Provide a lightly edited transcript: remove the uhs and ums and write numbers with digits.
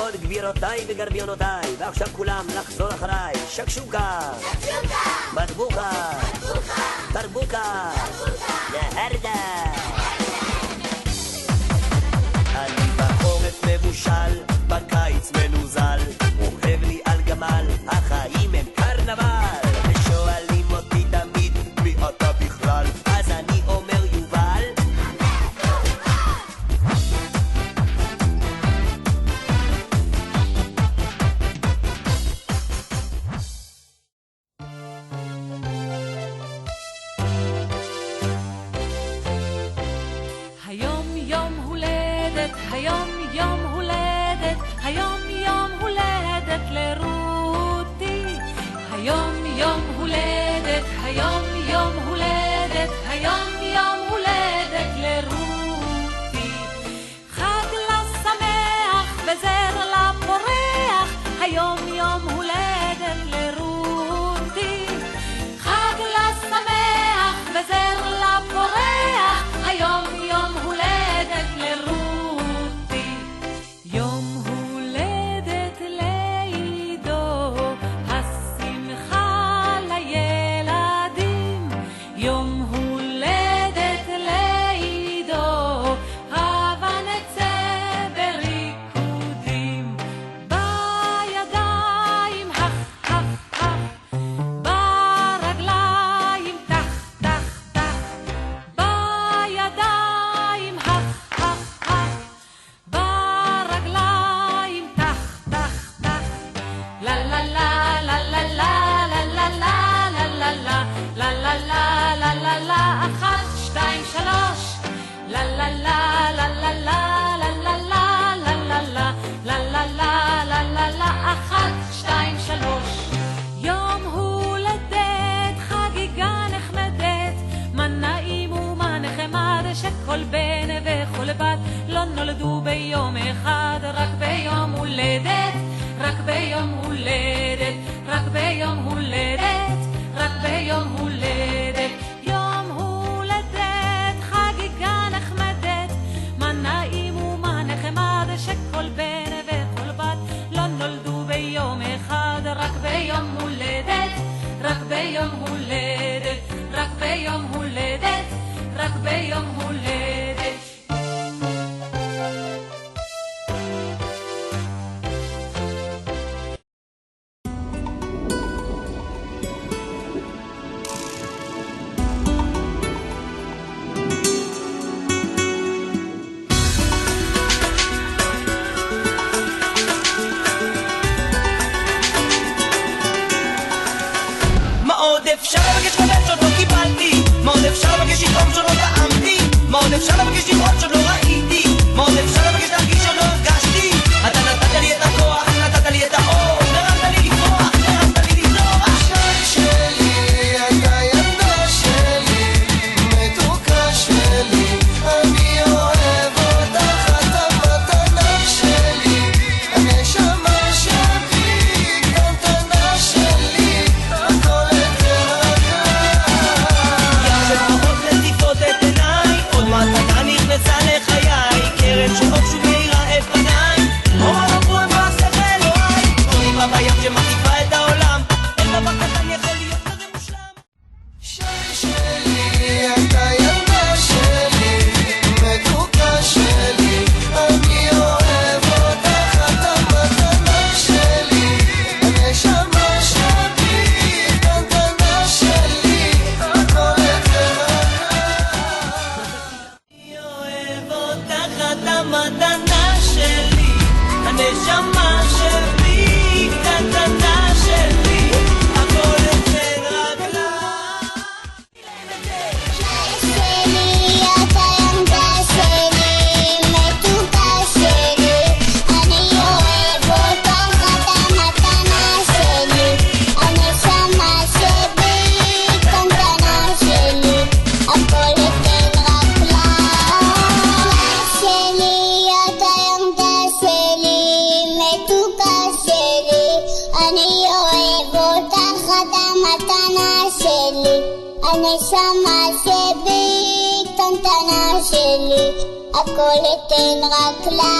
מאוד גבירותיי וגרביונותיי, ועכשיו כולם לחזור אחריי. שקשוקה, מטבוחה, תרבוקה, נהרדה. אני בחורף מבושל, בקיץ מנוזל, אוהב לי על גמל, החיים הם קרנבל. ושואלים אותי תמיד מי אתה בכלל, אז אני אומר יובל. היום יום הולדת, היום יום הולדת, היום יום הולדת לרותי. היום יום הולדת, היום יום הולדת, היום יום הולדת לרותי. חג לה שמח וזר לה פורח, היום יום הולדת לרותי. חג לה שמח וזר לה פורח, היום יום הולדת לרותי. יום הולדת לעידו, השמחה לילדים. יום הולדת לעידו, הבה נצא בריקודים. בידיים הך הך הך, ברגליים תח תח תח. בידיים הך הך הך, ברגליים תח תח תח. לה לה לה לה לה לה לה לה לה לה לה לה לה לה לה לה לה. 1, 2, 3. לה לה לה לה לה לה לה לה לה לה לה לה לה לה לה לה לה. 1, 2, 3. יום הולדת, חגיגה נחמדת, מה נעים ומה נחמד, שכל בן וכל בת לא נולדו ביום אחד, רק ביום הולדת, רק ביום הולדת, רק ביום הולדת, רק ביום הולדת. יום הולדת, חגיגה נחמדת, מה נעים ומה נחמד, שכל בן וכל בת לא נולדו ביום אחד, רק ביום הולדת, רק ביום הולדת, רק ביום הולדת, רק ביום הולדת. מה עוד אפשר לבקש חבר שעוד לא קיבלתי? מה עוד אפשר לבקש לטעום שעוד לא טעמתי? מה עוד אפשר לבקש לראות שעוד לא ראיתי? מה עוד אפשר לבקש להרגיש שעוד לא הרגשתי? אתה נתת לי את הכוח, נתת לי את האור, הרמת לי לפרוח, הרמת לי לזרוח. שי שלי, אתה ילדה שלי, מתוקה שלי, אני אוהב אותך, אתה מתנה שלי, הנשמה שלי, קטנטנה שלי, הכל שפחות לציפות את עיניי, עוד מתנה נכנסה לחיי, קרן שאור שוב מאירה את פניי, אור הרפואה והשכל אלוהי, קוראים בים שמקיפה את העולם, אין דבר קטן יכול להיות כזה מושלם. שי שלי, אתה ילדה שלי, מתוקה שלי, אני אוהב אותך, אתה מתנה שלי, הנשמה שלי, קטנטנה שלי, הכל אני אוהב אותך, אתה מתנה שלי, הנשמה שלי, קטנה שלי, הכל אצל רגלה. שלי, אתה ילדה שלי, מתוקה שלי, אני אוהב אותך, אתה מתנה שלי, הנשמה שלי, קטנטנה שלי, הכל אתן רק לה. שלי, אתה ילדה שלי, מתוקה שלי, אני אוהב אותך, אתה מתנה שלי, הנשמה שלי, קטנטנה שלי, הכל אתן רק לה.